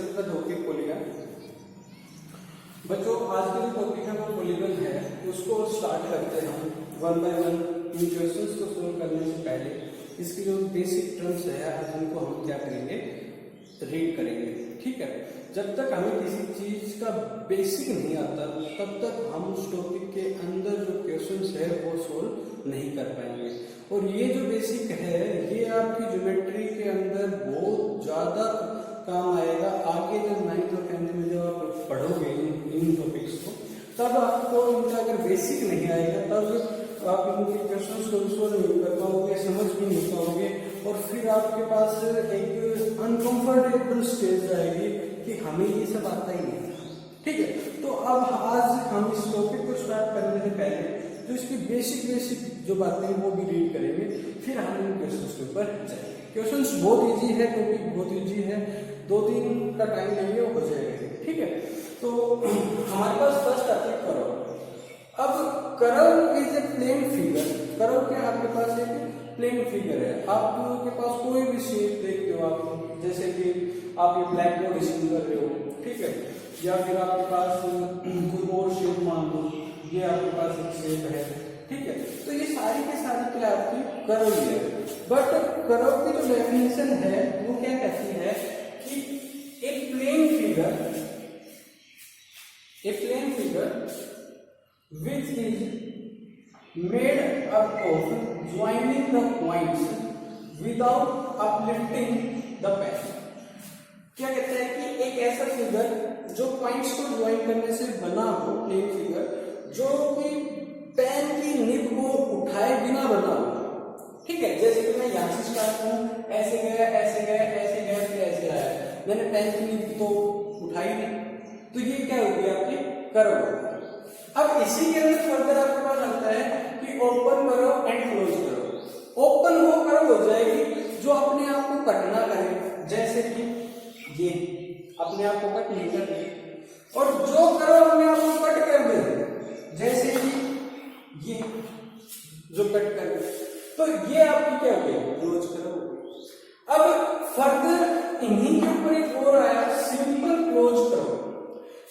Section का topic polygon. बच्चों आज का जो टॉपिक है वो पॉलीगन है, उसको स्टार्ट करते हैं हम one by one. In questions को सोल्व करने से पहले इसकी जो बेसिक टर्म्स है आज उनको हम क्या करेंगे, रीड करेंगे। ठीक है, जब तक हमें किसी चीज का बेसिक नहीं आता तब तक हम उस टॉपिक के अंदर जो क्वेश्चंस है वो सोल्व नहीं कर पाएंगे। और ये जो बेसिक है ये आपकी ज्योमेट्री के अंदर बहुत ज्यादा काम आएगा आगे जब 9th और 10th में जब आप पढ़ोगे इन टॉपिक्स को, तब आपको इनका अगर बेसिक नहीं आएगा तब आप इनके क्वेश्चंस को सोल्व नहीं कर पाओगे, समझ भी नहीं पाओगे, और फिर आपके पास एक अनकंफर्टेबल स्टेज आएगी कि हमें ये सब आता ही नहीं। ठीक है, तो अब आज हम इस टॉपिक को स्टार्ट करने से पहले जो इसकी बेसिक जो बातें हैं वो भी रीड करेंगे, फिर हम इन क्वेश्चंस के ऊपर जाएंगे। क्वेश्चंस बहुत इजी है, टॉपिक बहुत इजी है, 2-3 का टाइम नहीं है, हो जाएगा। ठीक है, तो हमारे पास फर्स्ट आती है कर्व। अब curve is a plane figure. Curve क्या आपके पास एक प्लेन फिगर है, आपके पास कोई भी शेप देखते हो आप, जैसे कि आप ये ब्लैक बोर्ड डिजाइन कर रहे हो, ठीक है, या फिर आपके पास कोई और शेप मान लो, ये आपके पास एक शेप है। ठीक है, तो ये सारी के सारी क्या आपकी कर्व है। बट कर्व की जो डेफिनेशन है वो क्या कहती है कि एक plane figure which is made up of joining the points without uplifting the pen। क्या कहते हैं कि एक ऐसा फिगर जो पॉइंट्स को ज्वाइन करने से बना हो, प्लेन फिगर जो कि पेन की निब को उठाए बिना बना हो। ठीक है, जैसे कि मैं यहां से स्टार्ट करूं, ऐसे गया ऐसे गया ऐसे गया फिर ऐसे आया, मैंने पेन की निब तो उठाई नहीं, तो ये क्या हो गया आपकी कर्व हो गया। अब इसी के अंदर फर्दर आपके पास आता है कि ओपन करो एंड क्लोज करो। ओपन वो कर्व हो जाएगी जो अपने आप को कट ना करे, जैसे कि ये अपने आप को कट नहीं कर रही, और जो कर्व अपने आप को कट कर दे, जैसे कि ये जो कट कर दे, तो ये आपकी क्या हो गई, क्लोज कर्व। अब फर्दर इन्हीं के ऊपर एक और आया सिंपल क्लोज कर्व।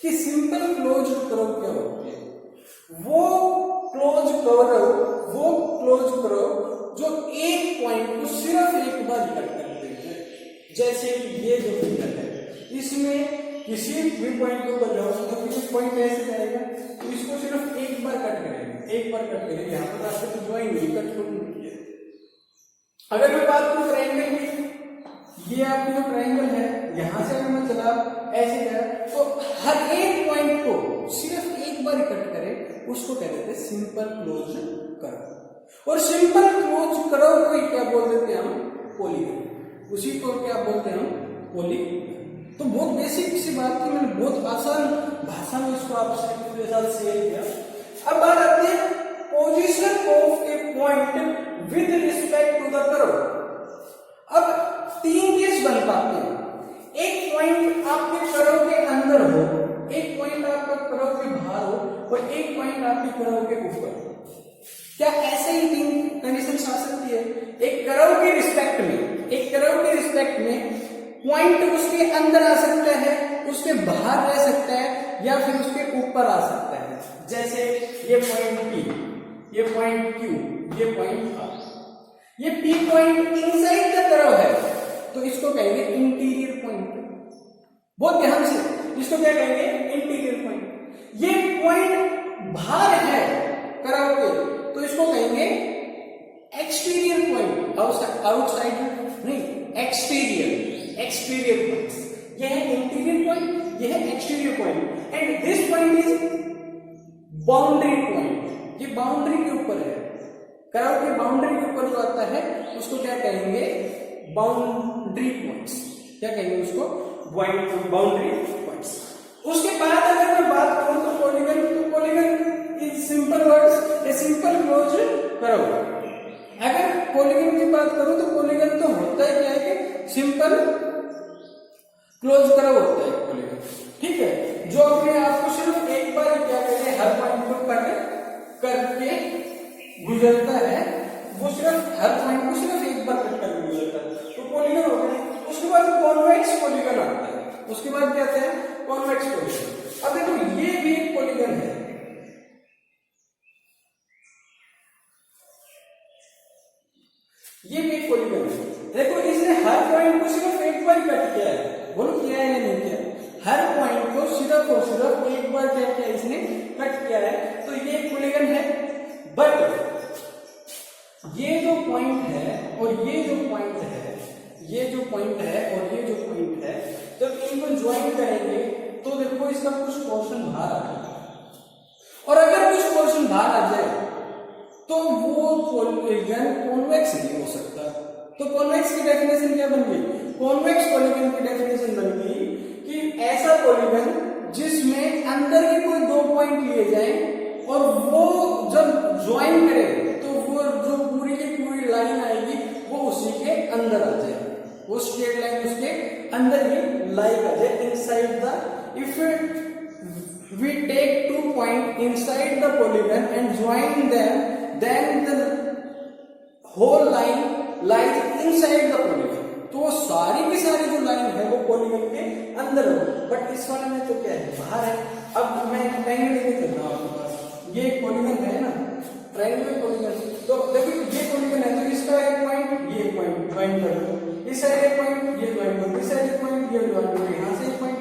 कि सिंपल क्लोज कर्व क्या होती है, वो क्लोज कर्व जो एक पॉइंट को सिर्फ एक बार कट करते हैं, जैसे कि ये जो फिगर है इसमें किसी भी पॉइंट को ऊपर जाओ तो फिर पॉइंट ऐसे जाएगा, तो इसको सिर्फ एक बार कट करेंगे, यहाँ पर आपसे तो ज्वाइन नहीं कट करूंगी। अगर मैं बात करूं ट्रायंगल की, ये आपकी जो ट्रायंगल है यहां से अगर मैं चला ऐसे गया, तो हर एक पॉइंट को सिर्फ एक बार कट करें, उसको कहते हैं सिंपल क्लोज कर्व। और सिंपल क्लोज कर्व को क्या बोल देते हैं हम, पॉलीगन। उसी को क्या बोलते हैं हम, पॉलीगन। तो बहुत बेसिक सी बात थी, मैंने बहुत आसान भाषा में इसको आपसे शेयर किया। अब बात आती है position of a point with respect to the curve. अब 3 केस बन पाते हैं, एक पॉइंट आपके कर्व के अंदर हो, एक पॉइंट आपका कर्व के बाहर हो, और एक पॉइंट आपके कर्व के ऊपर। क्या ऐसे ही 3 कंडीशन आ सकती है? एक कर्व के रिस्पेक्ट में पॉइंट उसके अंदर आ सकता है, उसके बाहर रह सकता है, या फिर उसके ऊपर आ सकता है। जैसे ये पॉइंट P, ये पॉइंट Q, ये पॉइंट R। ये P point inside the curve है तो इसको कहेंगे इंटीरियर पॉइंट। बहुत ध्यान से, इसको क्या कहेंगे, इंटीरियर पॉइंट। ये पॉइंट बाहर है कर्व के तो इसको कहेंगे एक्सटीरियर पॉइंट, आउटसाइड नहीं, एक्सटीरियर पॉइंट। यह है इंटीरियर पॉइंट, यह है exterior point, and this point is boundary point. ये बाउंड्री के ऊपर है, कर्व के बाउंड्री के ऊपर जो आता है उसको क्या कहेंगे, बाउंड्री पॉइंट्स। क्या कहेंगे उसको, बाउंड्री पॉइंट्स। उसके बाद अगर मैं बात करूं तो polygon is simple words, a simple close curve. अगर पॉलीगन की बात करूं तो पॉलीगन तो होता है क्या है कि सिंपल क्लोज कर्व होता है पॉलीगन। ठीक है, जो अपने आप को सिर्फ एक बार क्या कहते हैं, हर पॉइंट को कट करके गुजरता है, वो सिर्फ हर पॉइंट को सिर्फ एक बार कट करके गुजरता है, तो पॉलीगन हो गया। उसके बाद कॉन्वेक्स पॉलीगन आता है। उसके बाद क्या आता है कॉन्वेक्स पॉलीगन। अब देखो ये भी एक पॉलीगन है, ये भी एक पॉलीगन है। देखो इसने हर पॉइंट को सिर्फ एक बार कट किया है, बोलो किया है या नहीं किया? हर पॉइंट को सिर्फ और सिर्फ एक बार क्या किया इसने कट किया है, तो ये एक पॉलीगन है। बट ये जो पॉइंट है और ये जो पॉइंट है, ये जो पॉइंट है और ये जो पॉइंट है, जब इनको ज्वाइन करेंगे तो देखो इसका कुछ पोर्शन बाहर आ जाएगा। और अगर कुछ पोर्शन बाहर आ जाए तो वो पॉलीगन कॉन्वेक्स नहीं हो सकता। तो कॉन्वेक्स की डेफिनेशन क्या बन गई? कॉन्वेक्स पॉलीगन की डेफिनेशन बन गई कि ऐसा पॉलीगन जिसमें अंदर के कोई दो पॉइंट लिए जाएं और वो जब ज्वाइन करे तो वो जो पूरी की पूरी लाइन आएगी वो उसी के अंदर आ जाए, वो स्ट्रेट लाइन उसके अंदर ही लाइक आ जाए inside the. If we take 2 points inside the polygon and join them, then the whole line lies inside the polygon। तो सारी की सारी जो लाइन है वो पॉलीगन के अंदर हो, बट इस वाले में तो क्या है बाहर है। अब मैं ट्रायंगल लेके चल रहा हूं आपके पास, ये एक पॉलीगन है ना, ट्रायंगल पॉलीगन। तो देखो ये पॉलीगन है तो इसका एक पॉइंट ये पॉइंट ज्वाइन कर दो, इस साइड एक पॉइंट ये ज्वाइन करो, इस साइड एक पॉइंट ये ज्वाइन करो, यहां से एक पॉइंट।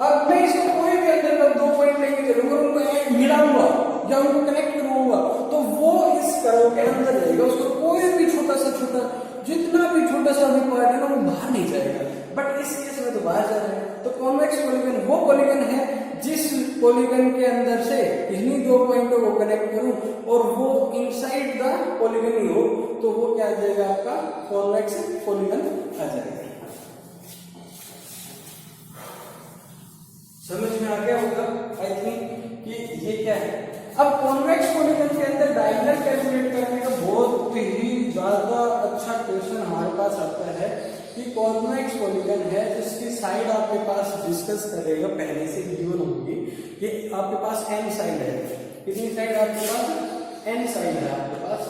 अब मैं इसको कोई भी अंदर का दो पॉइंट लेके चलूंगा, उनको मिलाऊंगा या उनको कनेक्ट करूंगा तो वो इस कर्व के अंदर रहेगा, उसको कोई भी छोटा जितना भी छोटा सा भी पार्ट है ना वो बाहर नहीं जाएगा। बट इस केस में तो बाहर जा रहा है। तो कॉन्वेक्स पॉलीगन वो पॉलीगन है जिस पॉलीगन के अंदर से इन्हीं दो पॉइंटों को कनेक्ट करूं और वो इनसाइड द पॉलीगन ही हो, तो वो क्या आ जाएगा आपका कॉन्वेक्स पॉलीगन आ जाएगा। समझ में आ गया होगा आई थिंक कि ये क्या है। अब कॉन्वेक्स पॉलीगन के अंदर डायगोनल कैलकुलेट करने का बहुत ही ज्यादा अच्छा क्वेश्चन हमारे पास आता है कि कॉन्वेक्स पॉलीगन है जिसकी साइड आपके पास डिस्कस करेगा, पहले से गिवन होगी कि आपके पास n साइड है। कितनी साइड आपके पास? n साइड है आपके पास।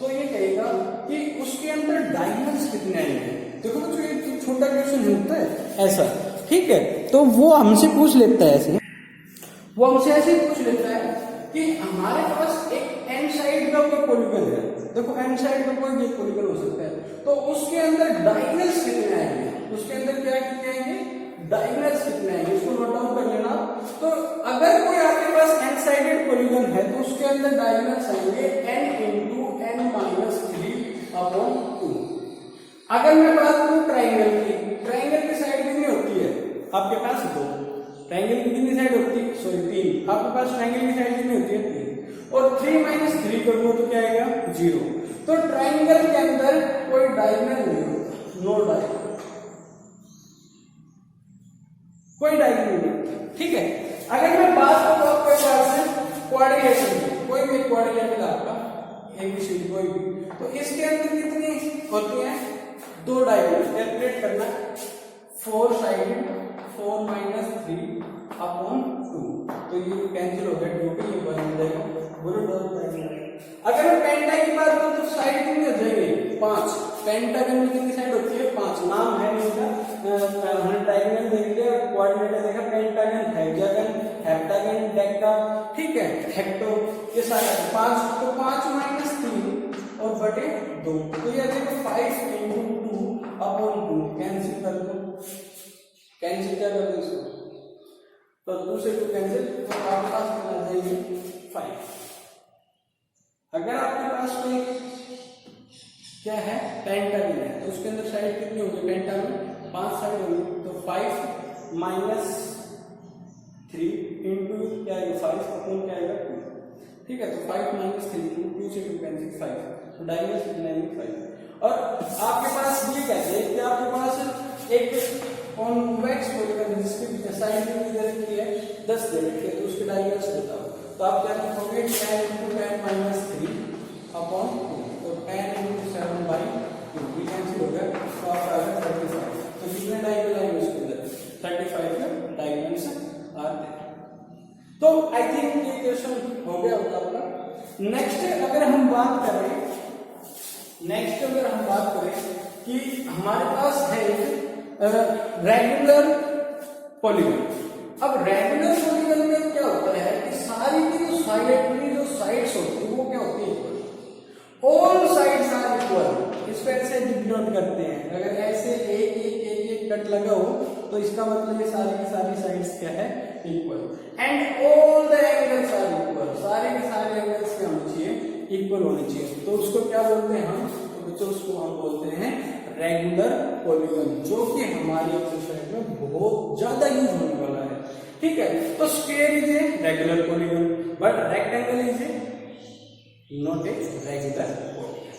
तो ये कहेगा कि उसके अंदर डायगोनल्स कितने आएंगे। देखो जो ये छोटा क्वेश्चन होता है ऐसा, ठीक है, तो वो हमसे पूछ लेता है ऐसे, वो हमसे ऐसे पूछ लेता है कि हमारे पास एक n साइड का कोई पॉलीगन है। देखो n साइड का कोई भी पॉलीगन हो सकता है, तो उसके अंदर डायगोनल्स कितने आएंगे, उसके अंदर क्या कितने आएंगे, डायगोनल्स कितने आएंगे, इसको नोट डाउन कर लेना। तो अगर कोई आपके पास n साइडेड पॉलीगन है तो उसके अंदर डायगोनल्स आएंगे n into n minus 3/2। अगर मैं बात करूं ट्रायंगल की, ट्रायंगल की साइड कितनी होती है आपके पास? 2। ट्रायंगल की कितनी साइड होती है? सॉरी 3। आपके पास ट्रायंगल की साइड कितनी होती है? 3। और 3 minus 3 करूंगा तो क्या आएगा? 0। तो ट्रायंगल के अंदर कोई डायगोनल नहीं होता, नो डायगोनल, कोई डायगोनल नहीं, ठीक है। अगर मैं बात करूं आपके पास क्वाड्रिलेटरल की, कोई भी क्वाड्रिलेटरल आपका एबीसीडी कोई भी, तो इसके अंदर कितनी होती है? 2 डायगोनल। कैलकुलेट करना 4 साइडेड 4 minus 3/2, तो ये कैंसिल हो गया, 2 भी ये बन जाएगा, बोलो 2 डायगोनल। अगर मैं पेंटा की बात करूं तो साइड कितनी हो जाएगी? 5। पेंटागन में कितनी साइड होती है? 5। नाम है इनका, हमने डायगोनल देख लिया, कोऑर्डिनेटर देखा, पेंटागन, हेक्सागन, हेप्टागन, डेका, ठीक है, हेक्टो, ये सारे 5। तो 5 minus 3 और बटे 2, तो ये देखो 5 into 2/2 कैंसिल कर दो, कैंसिल क्या कर दो इसको, तो 2 से 2 कैंसिल, तो आपके पास कितना आ जाएगी? 5। अगर आपके पास कोई क्या है पेंटागन है तो उसके अंदर साइड कितनी होगी? पेंटागन 5 साइड होगी, तो 5 minus 3 into क्या आएगा? 5 अपॉन क्या आएगा? 2, ठीक है। तो 5 minus 3 2 से 2 कैंसिल 5, तो डायगोनल कितना है? 5। और आपके पास ये कहते हैं कि आपके पास एक कॉन्वेक्स पॉलीगन जिसकी साइड कितनी दे रखी है? 10 दे रखी है, तो उसके डायगोनल्स बताओ। तो आप क्या लिखोगे? 10 into 10 minus 3/2, तो 10 into 7/2 भी कैंसिल हो गया, तो आपका आ गया 35। तो कितने डायगोनल आएंगे उसके अंदर? 35 के डायगोनल्स आते हैं। तो आई थिंक ये क्वेश्चन हो गया होगा आपका। नेक्स्ट अगर हम बात करें कि हमारे पास है रेगुलर पॉलीगन। अब रेगुलर पॉलीगन में क्या होता है कि सारी की जो साइड्स होती है वो क्या होती है, equal. All sides are equal. इस पर ऐसे डिनोट करते हैं, अगर ऐसे एक कट लगा हो तो इसका मतलब ये सारी की सारी साइड्स क्या है, equal. And all the angles are equal. सारे के सारे एंगल्स क्या होने चाहिए, इक्वल होने चाहिए। तो उसको क्या बोलते हैं हम, तो बच्चों उसको हम बोलते हैं रेगुलर पॉलीगन, जो कि हमारी एक्सरसाइज में बहुत ज्यादा यूज होने वाला है। ठीक है, तो square is a regular polygon but rectangle is a not a regular polygon.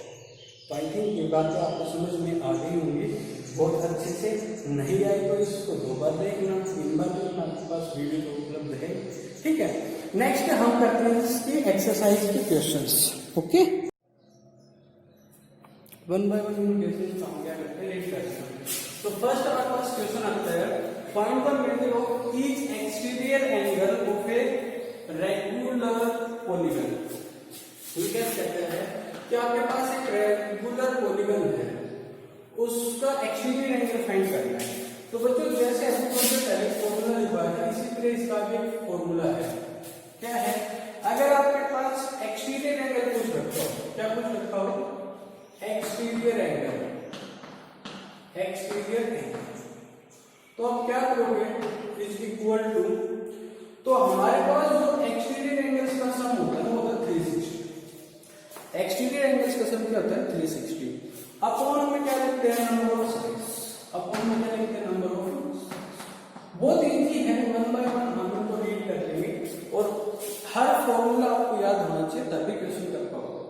तो आई थिंक ये बात तो आपको समझ में आ गई होंगी बहुत अच्छे से। नहीं आए तो इसको 2 बार देखना, 3 बार देखना, आपके पास वीडियो तो उपलब्ध है। ठीक है, नेक्स्ट हम करते हैं इसकी एक्सरसाइज के क्वेश्चंस। ओके, 1 बाय 1 इन क्वेश्चंस हम क्या करते हैं, रीड करते हैं। तो फर्स्ट हमारे पास क्वेश्चन आता है, find the middle of each exterior angle of a regular polygon. ये क्या कहते हैं कि आपके पास एक रेगुलर पॉलीगन है, उसका एक्सटीरियर एंगल फाइंड करना है। तो बच्चों जैसे पहले फॉर्मूला लिखा है, इसी तरह इसका भी एक फॉर्मूला है। क्या है, अगर आपके पास एक्सटीरियर एंगल कुछ रखा हो, क्या कुछ रखा हो, एक्सटीरियर एंगल, तो आप क्या करोगे, इज इक्वल टू, तो हमारे पास जो एक्सटीरियर एंगल्स का सम होता है वो होता है 360। एक्सटीरियर एंगल्स का सम क्या होता है, 360। अपॉन में क्या लिखते हैं, नंबर ऑफ साइड्स। अपॉन में क्या लिखते हैं, नंबर ऑफ साइड्स। बहुत इजी है, 1 बाय 1 हम इनको रीड कर लेंगे और हर फॉर्मूला आपको याद होना चाहिए तभी क्वेश्चन कर पाओगे।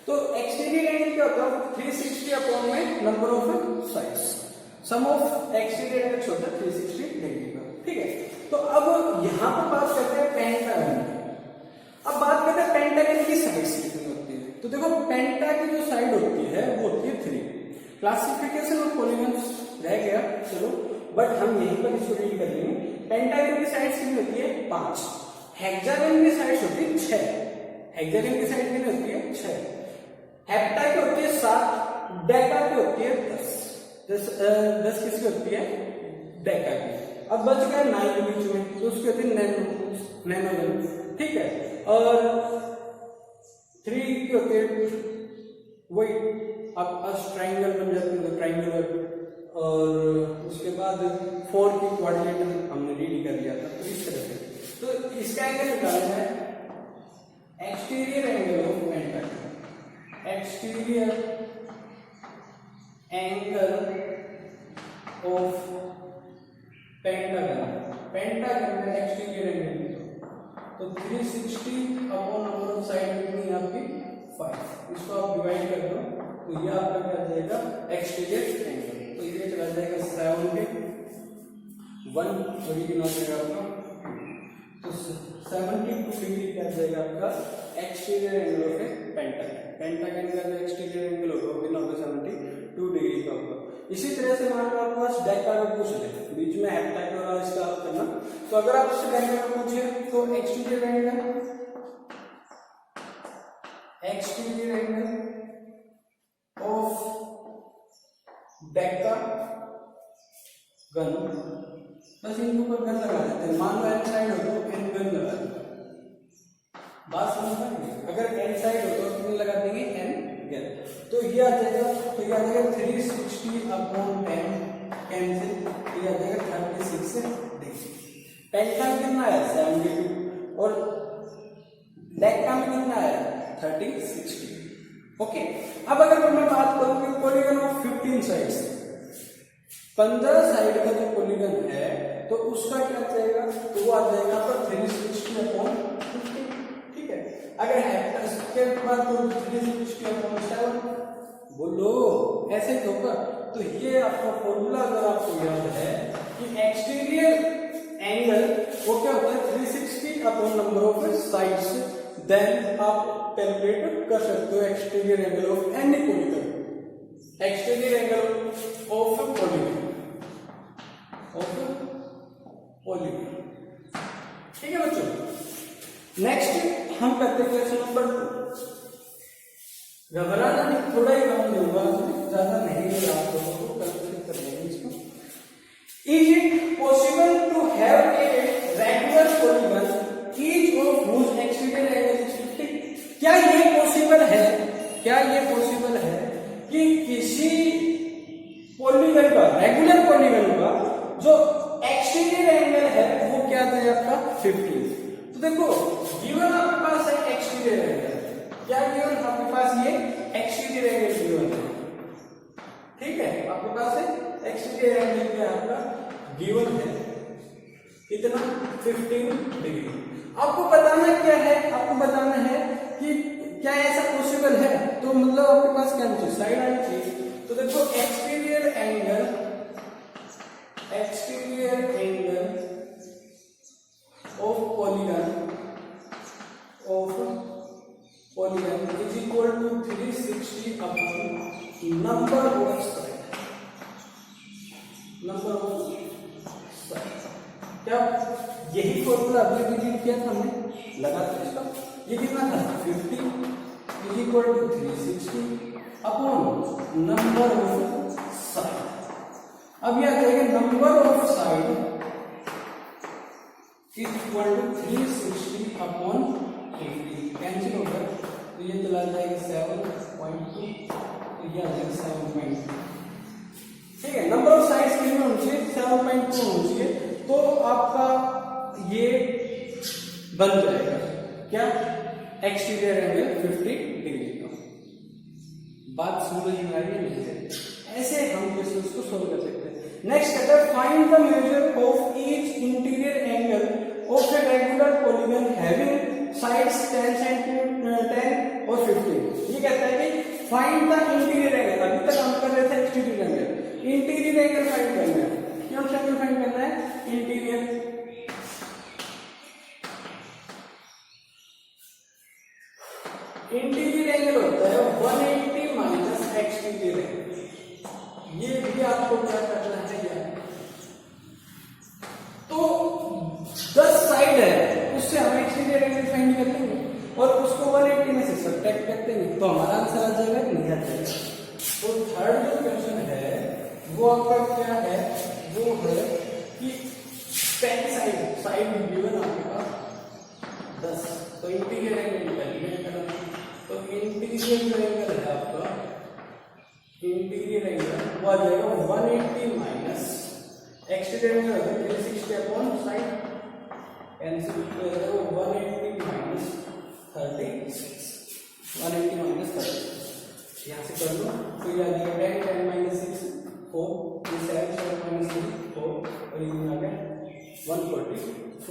तो एक्सटीरियर एंगल क्या होता है, 360 अपॉन में number of sides. Sum of exterior angles होता है 360 डिग्री का। ठीक है, तो अब यहां पर बात करते हैं पेंटागन की। अब बात करते हैं पेंटागन की साइड्स कितनी होती है। तो देखो पेंटा की जो साइड होती है वो होती है 3। क्लासिफिकेशन ऑफ पॉलीगन्स रह गया, चलो, बट हम यहीं पर इसको रीड कर लेंगे। पेंटागन की साइड्स कितनी होती है, 5। हेक्सागन की साइड्स होती है 6। हेक्सागन की साइड कितनी होती है, 6। हेप्टा की होती है 7। डेका की होती है 10। 10 किसकी होती है, डेका की। अब बच गया 9 के बीच में, तो उसकी होती है नैनोगन। ठीक है, और 3 की होती है वही आप ट्राइंगल बन जाते हैं, ट्राइंगुलर। और उसके बाद 4 की क्वाड्रिलेटरल हमने रीड कर लिया था। तो इस तरह से तो इसका एंगल निकालना है, exterior angle of pentagon. Exterior angle of pentagon, pentagon का एक्सटीरियर एंगल तो 360 अपॉन नंबर ऑफ साइड कितनी आपकी 5। इसको आप डिवाइड कर दो तो ये आपका क्या आ जाएगा, एक्सटीरियर एंगल। तो ये चला जाएगा 7 1 और ये कितना जाएगा आपका, तो 72 डिग्री क्या जाएगा आपका exterior angle of A pentagon. Pentagon का जो एक्सटीरियर एंगल होगा वो कितना होगा, 72 डिग्री का होगा। इसी तरह से मान लो आपके पास डेका का पूछ ले, बीच में हेप्टा वाला इसका करना। तो अगर आपसे डेका का पूछे तो exterior angle of Deka gun, बस इनके ऊपर गन लगा देते हैं। मान लो एन साइड हो तो एन गन लगा देंगे, बात समझ पाएंगे। अगर एन साइड हो तो कितने लगा देंगे, एन गन। तो ये आ जाएगा, तो ये आ जाएगा 360 अपॉन 10 कैंसिल, ये आ जाएगा 36 डिग्री। पेंटा में कितना आया 72 और डेका में कितना आया 36 डिग्री। ओके, अब अगर मैं बात करूं कि पॉलीगन ऑफ 15 साइड्स, 15 साइड का जो पॉलीगन है तो उसका क्या जाएगा, तो वो आ जाएगा आपका 360 अपॉन 15। ठीक है, अगर हेक्टर के बाद तो 360 अपॉन 7 बोलो, ऐसे ही होगा। तो ये आपका फॉर्मूला अगर आपको याद है कि एक्सटीरियर एंगल वो क्या होता है 360 upon number of sides, then आप कैलकुलेट कर सकते हो exterior angle of any polygon. Exterior angle of polygon, ठीक है बच्चों। नेक्स्ट हम करते हैं क्वेश्चन नंबर 2। घबराना नहीं, थोड़ा ही काम दूंगा, ज्यादा नहीं देगा आप लोगों को, कैलकुलेट कर लेंगे इसको। Is it possible to have क्या ये पॉसिबल है, क्या ये पॉसिबल है कि किसी पॉलीगन का, रेगुलर पॉलीगन का जो एक्सटीरियर एंगल है वो क्या है आपका 50। तो देखो गिवन आपके पास है एक्सटीरियर एंगल, क्या गिवन आपके पास ये एक्सटीरियर एंगल गिवन है, ठीक है, आपके पास है एक्सटीरियर एंगल क्या आपका गिवन है कितना 15 डिग्री। आपको बताना क्या है, आपको बताना है कि क्या ऐसा पॉसिबल है, तो मतलब आपके पास क्या चाहिए साइड आनी चाहिए। तो देखो exterior angle of polygon is equal to 360 upon number of side, क्या यही फॉर्मूला अभी डिलीट किया था हमने, लगा था इसका, ये कितना था 50 is equal to 360 upon number of side. अब यह करेंगे number of side is equal to 360 upon 50, cancel होगा तो ये चला जाएगा 7.2, तो ये आ जाएगा 7.2, ठीक है। नंबर ऑफ साइड्स कितने होने चाहिए 7.2 होने चाहिए, तो आपका ये बन जाएगा क्या एक्सटीरियर एंगल 50 डिग्री का। बात समझ में आ रही है, ऐसे हम क्वेश्चंस को सोल्व कर सकते हैं। नेक्स्ट कहता है find the measure of each interior angle of a regular polygon having sides 10 और 15। ये कहता है कि फाइंड द इंटीरियर एंगल, अभी तक हम कर रहे थे exterior angle, interior angle find करना है, कौन सा एंगल फाइंड करना है इंटीरियर। इंटीरियर एंगल होता है 180 माइनस एक्सटीरियर एंगल, ये भी आपको क्या करना है यार। तो 10 साइड है उससे हम एक्सटीरियर एंगल फाइंड कर लेंगे और उसको 180 में से सब्ट्रैक्ट करते हैं तो हमारा आंसर आ जाएगा नहीं आ जाएगा। तो थर्ड जो क्वेश्चन है वो आपका क्या है, वो है कि 10 साइड गिवन आपके पास 10, तो इंटीरियर एंगल कैलकुलेट करना है। तो इंटीरियर जो एंगल है आपका, इंटीरियर एंगल वो आ जाएगा 180 minus exterior angle 360 upon side, cancel हो जाएगा 180 माइनस 36, 180 माइनस 36 यहाँ से कर लो तो ये आ जाएगा 10 10 माइनस 6 4, ये 7 7 माइनस 3 4 और ये आ गया 144।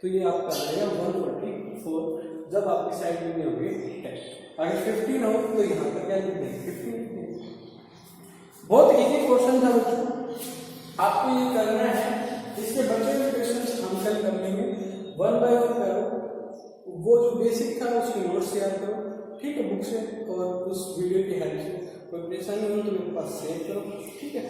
तो ये आपका आ जाएगा 144 जब आपकी साइड में होगी 10। अगर 15 हो तो यहाँ पर क्या लिख देंगे 15। बहुत इजी क्वेश्चन था बच्चों, आपको ये करना है, इसके बचे हुए क्वेश्चन हम कल कर लेंगे, 1 बाय 1 करो, वो जो बेसिक था उसके नोट्स याद करो, ठीक है, बुक से और उस वीडियो की हेल्प से। कोई परेशानी हो तो मेरे पास शेयर करो, ठीक है।